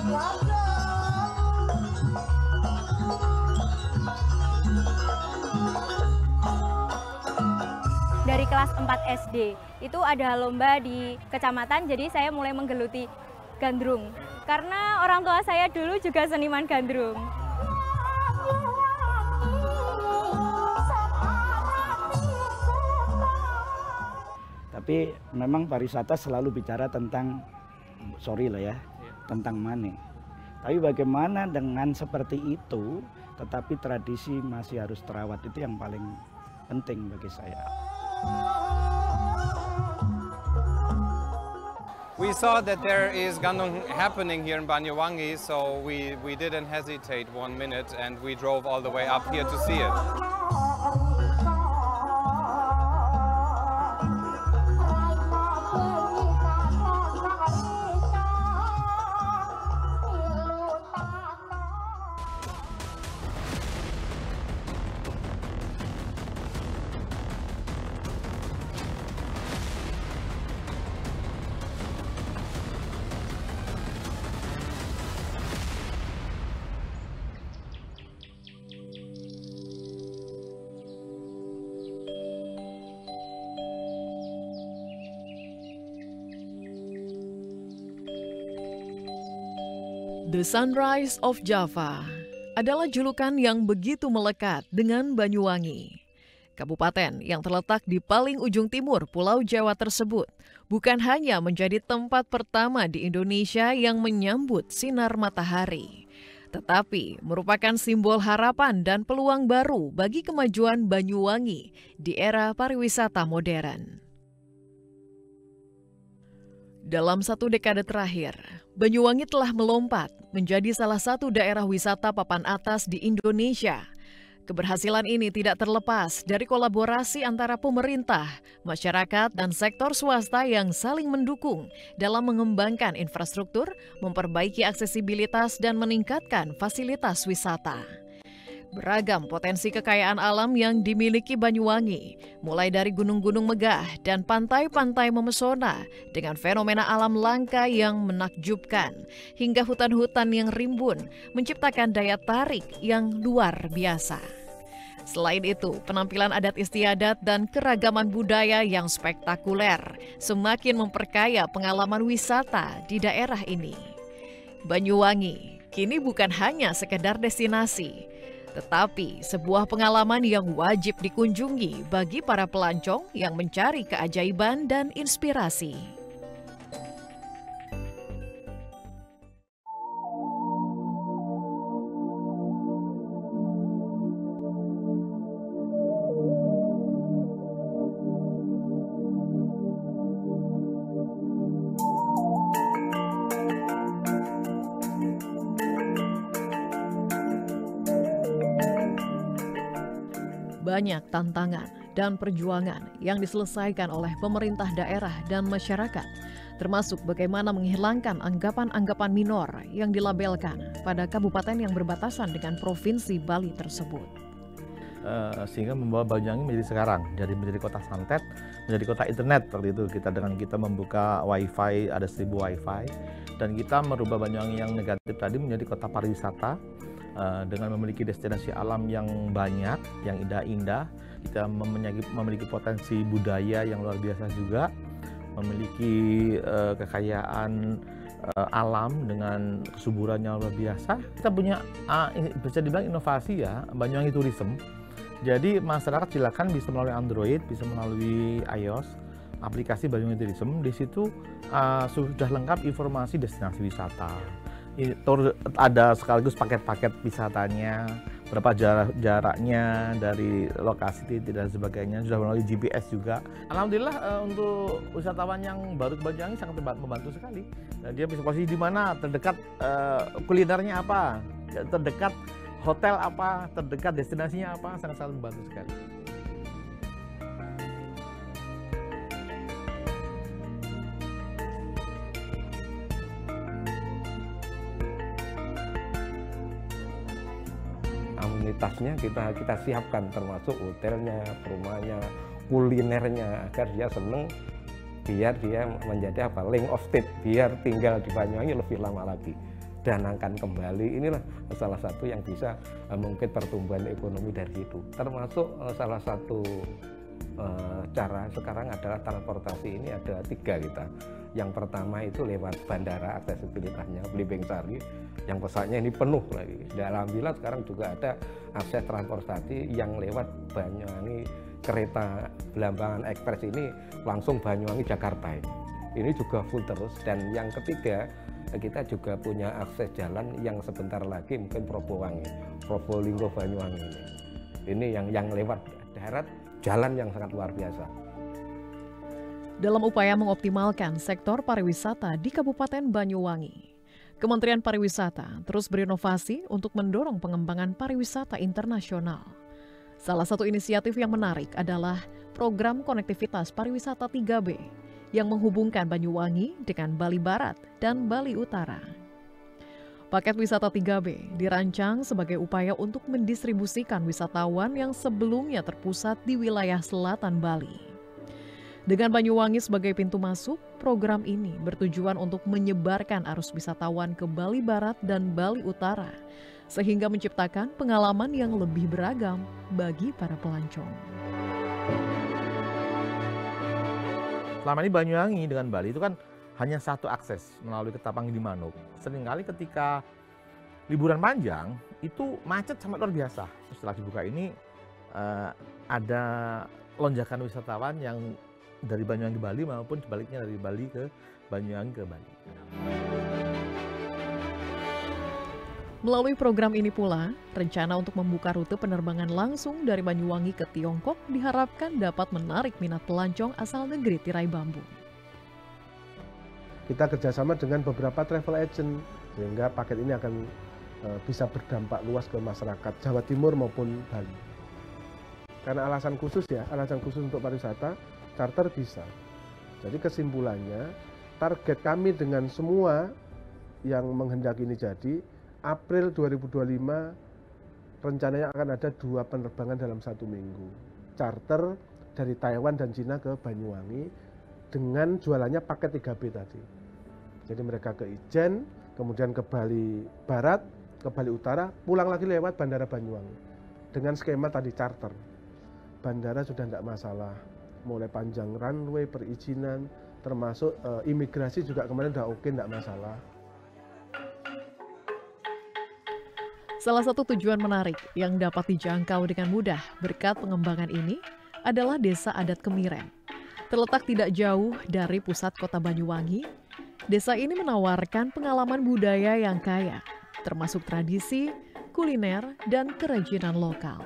Dari kelas 4 SD, itu ada lomba di kecamatan, jadi saya mulai menggeluti gandrung. Karena orang tua saya dulu juga seniman gandrung. Tapi memang pariwisata selalu bicara tentang, sorry lah ya, tentang money. Tapi bagaimana dengan seperti itu, tetapi tradisi masih harus terawat, itu yang paling penting bagi saya. We saw that there is Gandrung happening here in Banyuwangi, so we didn't hesitate 1 minute and we drove all the way up here to see it. The Sunrise of Java adalah julukan yang begitu melekat dengan Banyuwangi. Kabupaten yang terletak di paling ujung timur Pulau Jawa tersebut bukan hanya menjadi tempat pertama di Indonesia yang menyambut sinar matahari, tetapi merupakan simbol harapan dan peluang baru bagi kemajuan Banyuwangi di era pariwisata modern. Dalam 1 dekade terakhir, Banyuwangi telah melompat menjadi salah satu daerah wisata papan atas di Indonesia. Keberhasilan ini tidak terlepas dari kolaborasi antara pemerintah, masyarakat, dan sektor swasta yang saling mendukung dalam mengembangkan infrastruktur, memperbaiki aksesibilitas, dan meningkatkan fasilitas wisata. Beragam potensi kekayaan alam yang dimiliki Banyuwangi, mulai dari gunung-gunung megah dan pantai-pantai memesona dengan fenomena alam langka yang menakjubkan, hingga hutan-hutan yang rimbun menciptakan daya tarik yang luar biasa. Selain itu, penampilan adat istiadat dan keragaman budaya yang spektakuler semakin memperkaya pengalaman wisata di daerah ini. Banyuwangi kini bukan hanya sekedar destinasi, tetapi sebuah pengalaman yang wajib dikunjungi bagi para pelancong yang mencari keajaiban dan inspirasi. Banyak tantangan dan perjuangan yang diselesaikan oleh pemerintah daerah dan masyarakat, termasuk bagaimana menghilangkan anggapan-anggapan minor yang dilabelkan pada kabupaten yang berbatasan dengan Provinsi Bali tersebut. Sehingga membawa Banyuwangi menjadi sekarang, jadi menjadi kota santet, menjadi kota internet. Waktu itu kita membuka wifi, ada 1000 wifi, dan kita merubah Banyuwangi yang negatif tadi menjadi kota pariwisata, dengan memiliki destinasi alam yang banyak, yang indah-indah. Kita memiliki potensi budaya yang luar biasa juga, memiliki kekayaan alam dengan kesuburan yang luar biasa. Kita punya bisa dibilang inovasi ya, Banyuwangi Tourism. Jadi masyarakat silakan bisa melalui Android, bisa melalui iOS, aplikasi Banyuwangi Tourism. Di situ sudah lengkap informasi destinasi wisata. Ada sekaligus paket-paket wisatanya, berapa jaraknya dari lokasi dan sebagainya, sudah melalui GPS juga. Alhamdulillah untuk wisatawan yang baru ke Banyuwangi sangat membantu sekali. Dia bisa posisi di mana, terdekat kulinernya apa, terdekat hotel apa, terdekat destinasinya apa, sangat-sangat membantu sekali. Amenitasnya kita siapkan, termasuk hotelnya, perumahannya, kulinernya, agar dia seneng, biar dia menjadi link of stay, biar tinggal di Banyuwangi lebih lama lagi. danangkan kembali. Inilah salah satu yang bisa mungkin pertumbuhan ekonomi dari itu. Termasuk salah satu cara sekarang adalah transportasi ini ada 3 kita. Yang pertama itu lewat bandara, aksesibilitasnya Blimbing Sari, yang pesawatnya ini penuh lagi. Dan alhamdulillah sekarang juga ada akses transportasi yang lewat Banyuwangi, kereta Belambangan Ekspres ini langsung Banyuwangi Jakarta. Ini juga full terus. Dan yang ketiga, kita juga punya akses jalan yang sebentar lagi mungkin Probowangi, Probolinggo Banyuwangi ini. Ini yang lewat darat, jalan yang sangat luar biasa. Dalam upaya mengoptimalkan sektor pariwisata di Kabupaten Banyuwangi, Kementerian Pariwisata terus berinovasi untuk mendorong pengembangan pariwisata internasional. Salah satu inisiatif yang menarik adalah program konektivitas pariwisata 3B yang menghubungkan Banyuwangi dengan Bali Barat dan Bali Utara. Paket wisata 3B dirancang sebagai upaya untuk mendistribusikan wisatawan yang sebelumnya terpusat di wilayah selatan Bali. Dengan Banyuwangi sebagai pintu masuk, program ini bertujuan untuk menyebarkan arus wisatawan ke Bali Barat dan Bali Utara, sehingga menciptakan pengalaman yang lebih beragam bagi para pelancong. Selama ini Banyuwangi dengan Bali itu kan hanya satu akses melalui Ketapang di Manuk. Seringkali ketika liburan panjang itu macet sampai luar biasa. Setelah dibuka ini ada lonjakan wisatawan yang dari Banyuwangi ke Bali maupun sebaliknya dari Bali ke Banyuwangi ke Bali. Melalui program ini pula, rencana untuk membuka rute penerbangan langsung dari Banyuwangi ke Tiongkok diharapkan dapat menarik minat pelancong asal negeri tirai bambu. Kita kerjasama dengan beberapa travel agent sehingga paket ini akan bisa berdampak luas ke masyarakat Jawa Timur maupun Bali. Karena alasan khusus untuk pariwisata, charter bisa. Jadi kesimpulannya, target kami dengan semua yang menghendaki ini jadi, April 2025 rencananya akan ada 2 penerbangan dalam 1 minggu. Charter dari Taiwan dan Cina ke Banyuwangi dengan jualannya paket 3B tadi. Jadi mereka ke Ijen, kemudian ke Bali Barat, ke Bali Utara, pulang lagi lewat Bandara Banyuwangi. Dengan skema tadi charter. Bandara sudah tidak masalah. Mulai panjang runway, perizinan, termasuk imigrasi juga kemarin udah oke, tidak masalah. Salah satu tujuan menarik yang dapat dijangkau dengan mudah berkat pengembangan ini adalah Desa Adat Kemiren. Terletak tidak jauh dari pusat kota Banyuwangi, desa ini menawarkan pengalaman budaya yang kaya, termasuk tradisi, kuliner, dan kerajinan lokal.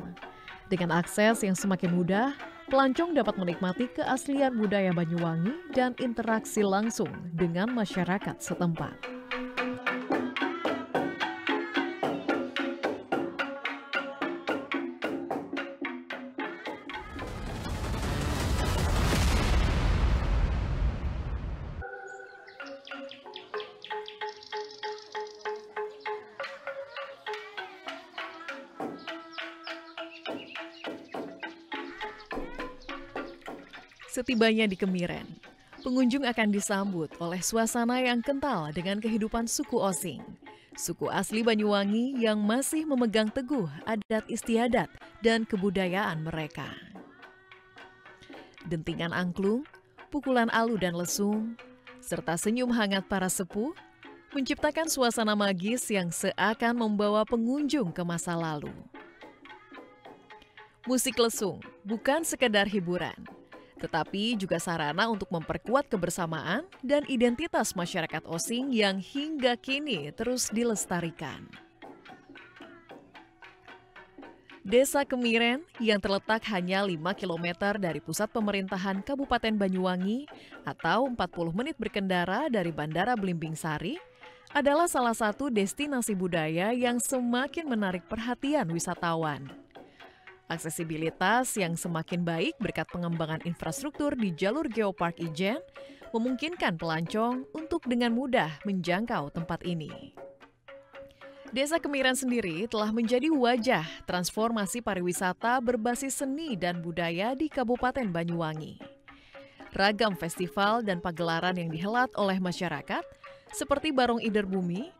Dengan akses yang semakin mudah, pelancong dapat menikmati keaslian budaya Banyuwangi dan interaksi langsung dengan masyarakat setempat. Setibanya di Kemiren, pengunjung akan disambut oleh suasana yang kental dengan kehidupan suku Osing, suku asli Banyuwangi yang masih memegang teguh adat istiadat dan kebudayaan mereka. Dentingan angklung, pukulan alu dan lesung, serta senyum hangat para sepuh menciptakan suasana magis yang seakan membawa pengunjung ke masa lalu. Musik lesung bukan sekedar hiburan, tetapi juga sarana untuk memperkuat kebersamaan dan identitas masyarakat Osing yang hingga kini terus dilestarikan. Desa Kemiren yang terletak hanya 5 km dari pusat pemerintahan Kabupaten Banyuwangi atau 40 menit berkendara dari Bandara Blimbing Sari adalah salah satu destinasi budaya yang semakin menarik perhatian wisatawan. Aksesibilitas yang semakin baik berkat pengembangan infrastruktur di jalur Geopark Ijen memungkinkan pelancong untuk dengan mudah menjangkau tempat ini. Desa Kemiren sendiri telah menjadi wajah transformasi pariwisata berbasis seni dan budaya di Kabupaten Banyuwangi. Ragam festival dan pagelaran yang dihelat oleh masyarakat seperti Barong Ider Bumi,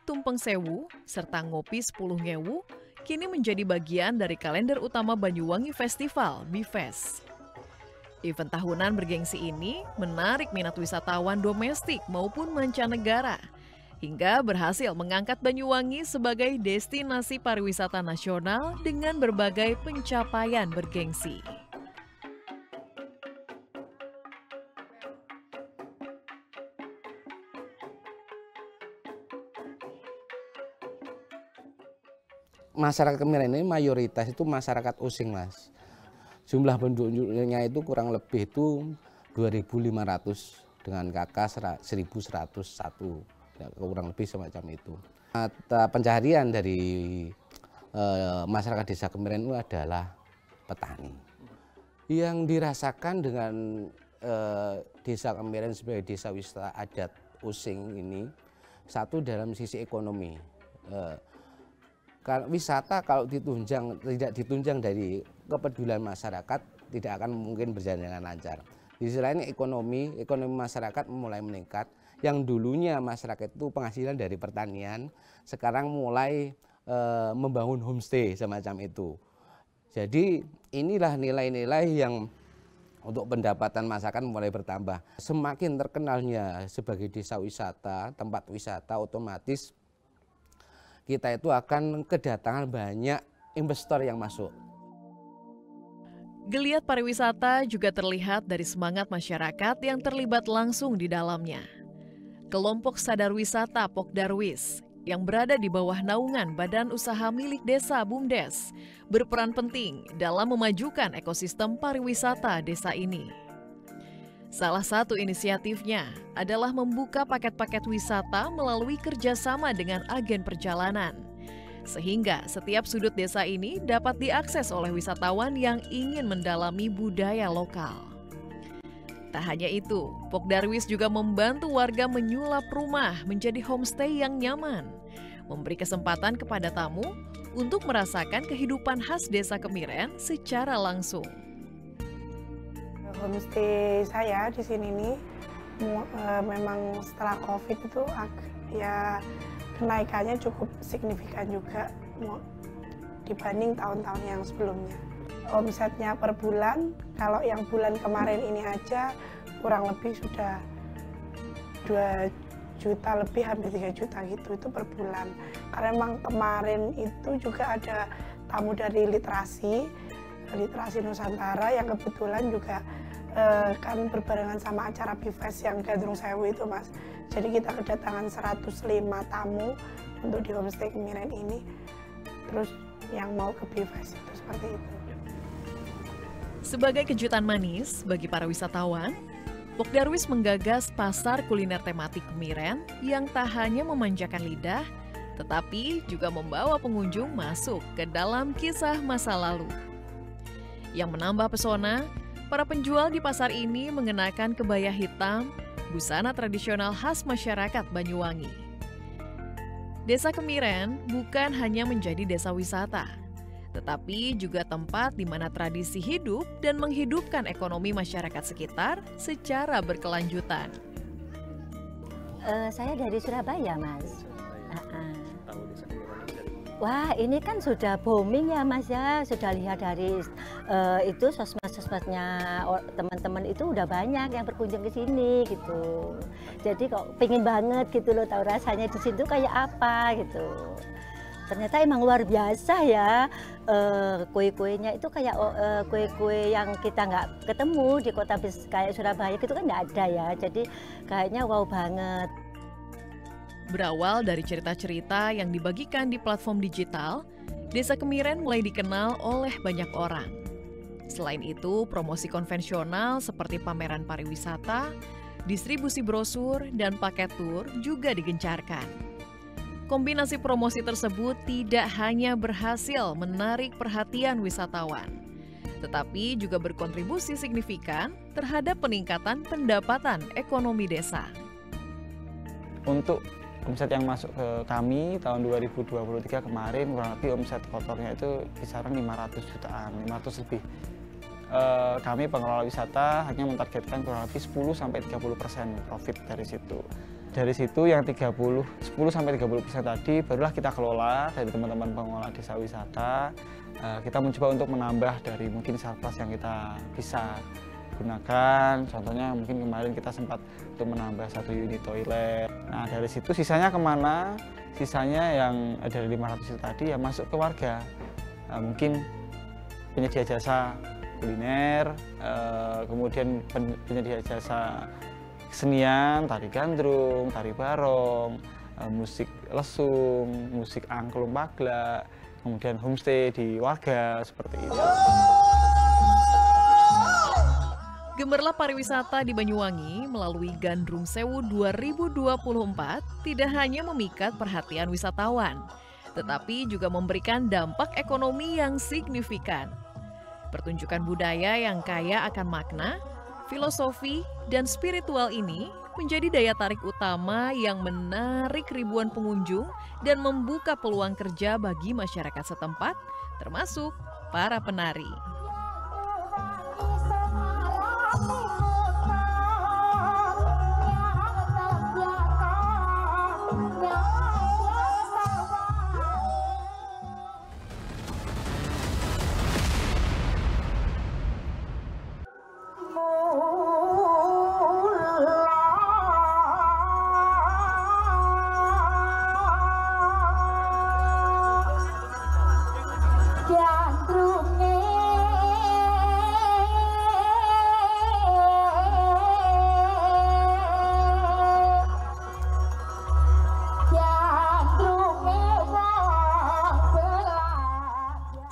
Tumpeng Sewu, serta Ngopi 10 Ngewu kini menjadi bagian dari kalender utama Banyuwangi Festival, BIFES. Event tahunan bergengsi ini menarik minat wisatawan domestik maupun mancanegara, hingga berhasil mengangkat Banyuwangi sebagai destinasi pariwisata nasional dengan berbagai pencapaian bergengsi. Masyarakat Kemiren ini mayoritas itu masyarakat Using, Mas. Jumlah penduduknya itu kurang lebih itu 2.500 dengan KK 1.101, kurang lebih semacam itu. Mata pencaharian dari masyarakat desa Kemiren itu adalah petani. Yang dirasakan dengan desa Kemiren sebagai desa wisata adat Using ini, satu dalam sisi ekonomi. Wisata kalau tidak ditunjang dari kepedulian masyarakat tidak akan mungkin berjalan dengan lancar. Di sisi lain ekonomi masyarakat mulai meningkat. Yang dulunya masyarakat itu penghasilan dari pertanian, sekarang mulai membangun homestay semacam itu. Jadi inilah nilai-nilai yang untuk pendapatan masyarakat mulai bertambah. Semakin terkenalnya sebagai desa wisata, tempat wisata, otomatis kita itu akan kedatangan banyak investor yang masuk. Geliat pariwisata juga terlihat dari semangat masyarakat yang terlibat langsung di dalamnya. Kelompok Sadar Wisata Pokdarwis yang berada di bawah naungan Badan Usaha Milik Desa BUMDes berperan penting dalam memajukan ekosistem pariwisata desa ini. Salah satu inisiatifnya adalah membuka paket-paket wisata melalui kerjasama dengan agen perjalanan. Sehingga setiap sudut desa ini dapat diakses oleh wisatawan yang ingin mendalami budaya lokal. Tak hanya itu, Pokdarwis juga membantu warga menyulap rumah menjadi homestay yang nyaman, memberi kesempatan kepada tamu untuk merasakan kehidupan khas desa Kemiren secara langsung. Homestay saya di sini nih memang setelah COVID itu ya kenaikannya cukup signifikan juga dibanding tahun-tahun yang sebelumnya. Omsetnya per bulan, kalau yang bulan kemarin ini aja kurang lebih sudah 2 juta lebih, hampir 3 juta gitu, itu per bulan. Karena memang kemarin itu juga ada tamu dari literasi Nusantara yang kebetulan juga kan berbarengan sama acara BIFES yang Gandrung Sewu itu, Mas. Jadi kita kedatangan 105 tamu untuk di homestay Kemiren ini, terus yang mau ke BIFES itu seperti itu. Sebagai kejutan manis bagi para wisatawan, Pokdarwis menggagas pasar kuliner tematik Kemiren yang tak hanya memanjakan lidah, tetapi juga membawa pengunjung masuk ke dalam kisah masa lalu. Yang menambah pesona, para penjual di pasar ini mengenakan kebaya hitam, busana tradisional khas masyarakat Banyuwangi. Desa Kemiren bukan hanya menjadi desa wisata, tetapi juga tempat di mana tradisi hidup dan menghidupkan ekonomi masyarakat sekitar secara berkelanjutan. Saya dari Surabaya, Mas. Wah, ini kan sudah booming ya, Mas ya. Sudah lihat dari itu sosmed-sosmednya teman-teman itu udah banyak yang berkunjung ke sini gitu. Jadi kok pengen banget gitu loh tahu rasanya di situ kayak apa gitu. Ternyata emang luar biasa ya, kue-kuenya itu kayak kue-kue yang kita nggak ketemu di kota kayak Surabaya gitu kan nggak ada ya. Jadi kayaknya wow banget. Berawal dari cerita-cerita yang dibagikan di platform digital, Desa Kemiren mulai dikenal oleh banyak orang. Selain itu, promosi konvensional seperti pameran pariwisata, distribusi brosur, dan paket tur juga digencarkan. Kombinasi promosi tersebut tidak hanya berhasil menarik perhatian wisatawan, tetapi juga berkontribusi signifikan terhadap peningkatan pendapatan ekonomi desa. Untuk omset yang masuk ke kami tahun 2023 kemarin kurang lebih omset kotornya itu kisaran 500 jutaan, 500 lebih. Kami pengelola wisata hanya mentargetkan kurang lebih 10-30% profit dari situ. dari situ yang 10-30% tadi barulah kita kelola dari teman-teman pengelola desa wisata. Kita mencoba untuk menambah dari mungkin surplus yang kita bisa gunakan. Contohnya mungkin kemarin kita sempat untuk menambah 1 unit toilet. Nah dari situ sisanya kemana? Sisanya yang dari 500 itu tadi ya masuk ke warga. Mungkin penyedia jasa kuliner, kemudian penyedia jasa kesenian, tari gandrung, tari barong, musik lesung, musik angklung paglak, kemudian homestay di warga, seperti itu. Gemerlap pariwisata di Banyuwangi melalui Gandrung Sewu 2024 tidak hanya memikat perhatian wisatawan, tetapi juga memberikan dampak ekonomi yang signifikan. Pertunjukan budaya yang kaya akan makna, filosofi, dan spiritual ini menjadi daya tarik utama yang menarik ribuan pengunjung dan membuka peluang kerja bagi masyarakat setempat, termasuk para penari.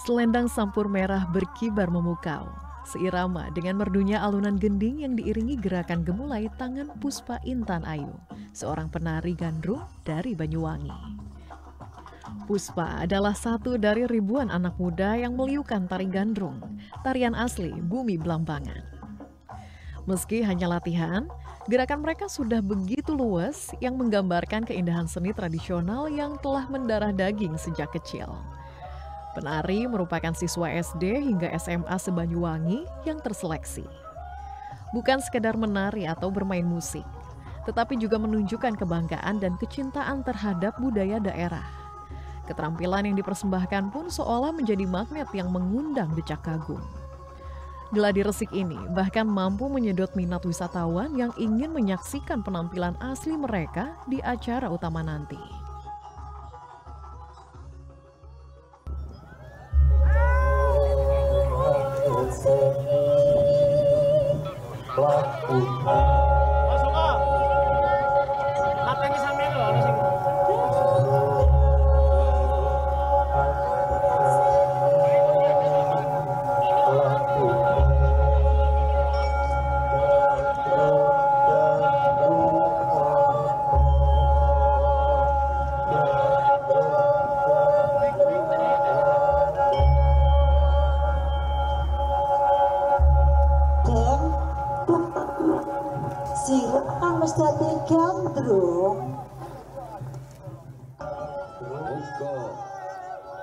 Selendang sampur merah berkibar memukau, seirama dengan merdunya alunan gending yang diiringi gerakan gemulai tangan Puspa Intan Ayu, seorang penari gandrung dari Banyuwangi. Puspa adalah satu dari ribuan anak muda yang meliukan tari gandrung, tarian asli bumi Belambangan. Meski hanya latihan, gerakan mereka sudah begitu luas yang menggambarkan keindahan seni tradisional yang telah mendarah daging sejak kecil. Penari merupakan siswa SD hingga SMA se-Banyuwangi yang terseleksi. Bukan sekedar menari atau bermain musik, tetapi juga menunjukkan kebanggaan dan kecintaan terhadap budaya daerah. Keterampilan yang dipersembahkan pun seolah menjadi magnet yang mengundang decak kagum. Geladi resik ini bahkan mampu menyedot minat wisatawan yang ingin menyaksikan penampilan asli mereka di acara utama nanti.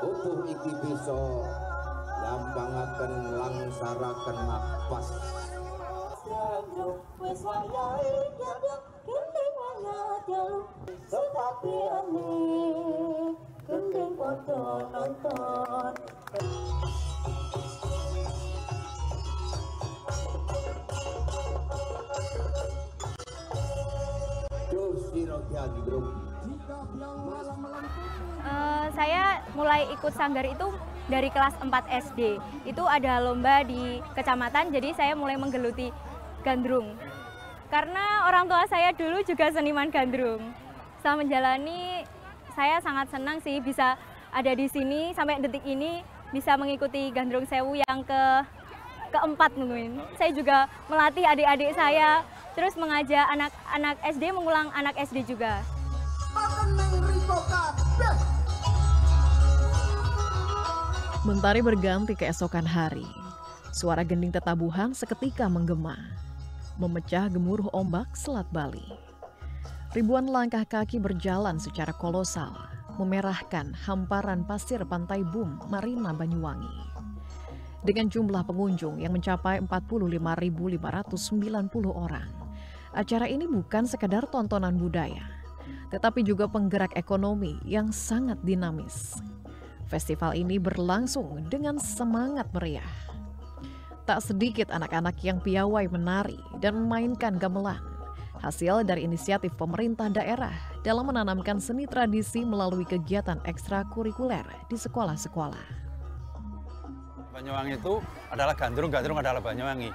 Tubuh iki bisa nyambangaken langsaraken napas. Saya mulai ikut sanggar itu dari kelas 4 SD. Itu ada lomba di kecamatan, jadi saya mulai menggeluti gandrung. Karena orang tua saya dulu juga seniman gandrung. Setelah menjalani, saya sangat senang sih bisa ada di sini sampai detik ini, bisa mengikuti Gandrung Sewu yang keempat mungkin. Saya juga melatih adik-adik saya, terus mengajak anak-anak SD mengulang anak SD juga. Mentari berganti keesokan hari. Suara gending tetabuhan seketika menggema, memecah gemuruh ombak Selat Bali. Ribuan langkah kaki berjalan secara kolosal, memerahkan hamparan pasir pantai Bum, Marina Banyuwangi. Dengan jumlah pengunjung yang mencapai 45.590 orang, acara ini bukan sekadar tontonan budaya, tetapi juga penggerak ekonomi yang sangat dinamis. Festival ini berlangsung dengan semangat meriah. Tak sedikit anak-anak yang piawai menari dan memainkan gamelan, hasil dari inisiatif pemerintah daerah dalam menanamkan seni tradisi melalui kegiatan ekstrakurikuler di sekolah-sekolah. Banyuwangi itu adalah gandrung adalah Banyuwangi.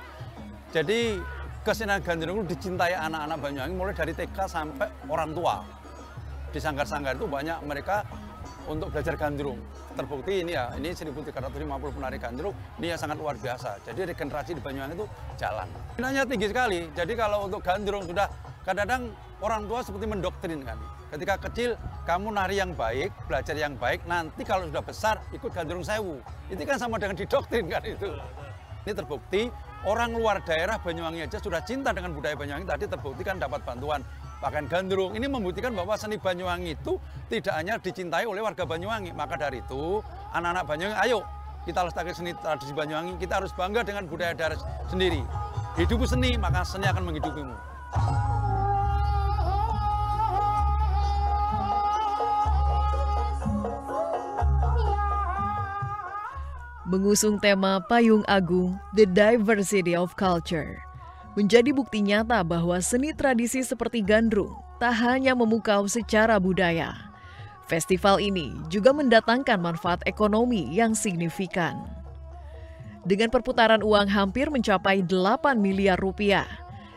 Jadi kesenian gandrung itu dicintai anak-anak Banyuwangi mulai dari TK sampai orang tua. Di sanggar-sanggar itu banyak mereka untuk belajar gandrung. Terbukti ini ya, ini 1.350 penari gandrung, ini ya sangat luar biasa. Jadi regenerasi di Banyuwangi itu jalan. Nilainya tinggi sekali, jadi kalau untuk gandrung sudah kadang-kadang orang tua seperti mendoktrin kan. Ketika kecil, kamu nari yang baik, belajar yang baik, nanti kalau sudah besar ikut gandrung sewu. Itu kan sama dengan didoktrin kan itu. Ini terbukti, orang luar daerah Banyuwangi aja sudah cinta dengan budaya Banyuwangi, tadi terbukti kan dapat bantuan pakaian gandrung. Ini membuktikan bahwa seni Banyuwangi itu tidak hanya dicintai oleh warga Banyuwangi. Maka dari itu, anak-anak Banyuwangi, ayo kita lestarikan seni tradisi Banyuwangi. Kita harus bangga dengan budaya daerah sendiri. Hidup seni, maka seni akan menghidupimu. Mengusung tema Payung Agung, The Diversity of Culture, menjadi bukti nyata bahwa seni tradisi seperti gandrung tak hanya memukau secara budaya. Festival ini juga mendatangkan manfaat ekonomi yang signifikan. Dengan perputaran uang hampir mencapai 8 miliar rupiah,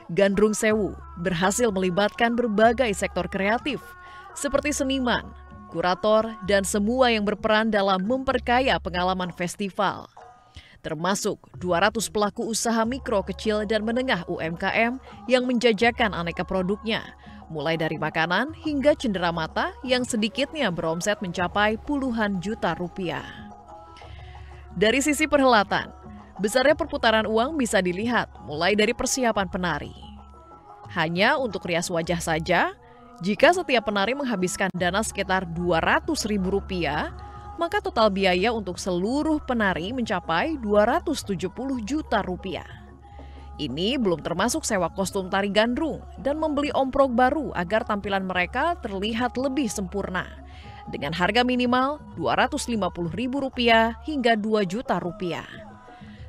Gandrung Sewu berhasil melibatkan berbagai sektor kreatif seperti seniman, kurator, dan semua yang berperan dalam memperkaya pengalaman festival. Termasuk 200 pelaku usaha mikro, kecil, dan menengah UMKM yang menjajakan aneka produknya, mulai dari makanan hingga cenderamata yang sedikitnya beromset mencapai puluhan juta rupiah. Dari sisi perhelatan, besarnya perputaran uang bisa dilihat mulai dari persiapan penari. Hanya untuk rias wajah saja, jika setiap penari menghabiskan dana sekitar Rp200.000, maka total biaya untuk seluruh penari mencapai 270 juta rupiah. Ini belum termasuk sewa kostum tari gandrung dan membeli omprok baru agar tampilan mereka terlihat lebih sempurna. Dengan harga minimal Rp250.000 hingga Rp2 juta.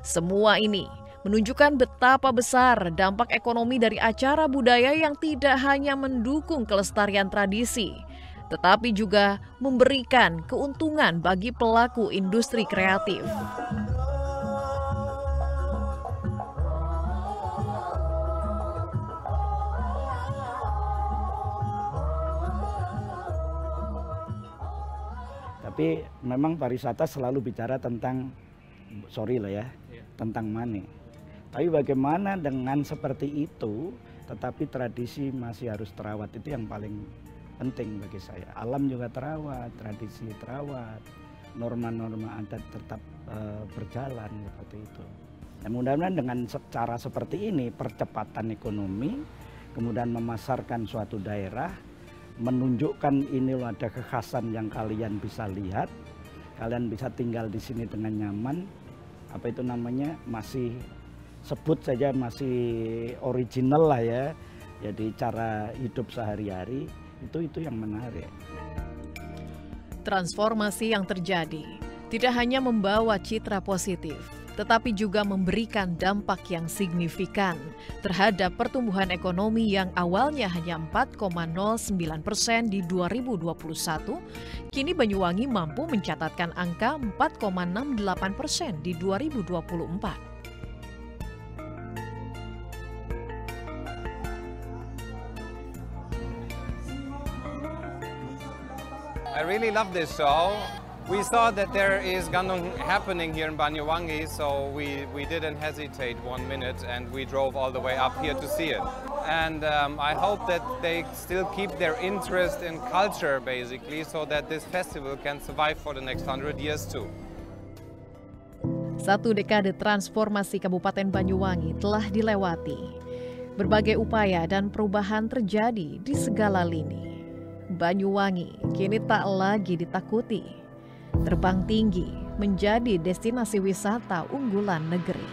Semua ini menunjukkan betapa besar dampak ekonomi dari acara budaya yang tidak hanya mendukung kelestarian tradisi, tetapi juga memberikan keuntungan bagi pelaku industri kreatif. Tapi memang pariwisata selalu bicara tentang, tentang money. Tapi bagaimana dengan seperti itu, tetapi tradisi masih harus terawat, itu yang paling penting bagi saya. Alam juga terawat, tradisi terawat, norma-norma adat tetap berjalan seperti itu. Dan mudah-mudahan dengan cara seperti ini, percepatan ekonomi, kemudian memasarkan suatu daerah, menunjukkan ini loh ada kekhasan yang kalian bisa lihat, kalian bisa tinggal di sini dengan nyaman, apa itu namanya, masih sebut saja masih original lah ya, jadi cara hidup sehari-hari. Itu yang menarik. Transformasi yang terjadi tidak hanya membawa citra positif, tetapi juga memberikan dampak yang signifikan terhadap pertumbuhan ekonomi yang awalnya hanya 4,09% di 2021, kini Banyuwangi mampu mencatatkan angka 4,68% di 2024. I really love this show. We saw that there is gandrung happening here in Banyuwangi, so we didn't hesitate 1 minute and we drove all the way up here to see it. And I hope that they still keep their interest in culture, basically, so that this festival can survive for the next 100 years too. Satu dekade transformasi Kabupaten Banyuwangi telah dilewati. Berbagai upaya dan perubahan terjadi di segala lini. Banyuwangi kini tak lagi ditakuti. Terbang tinggi menjadi destinasi wisata unggulan negeri.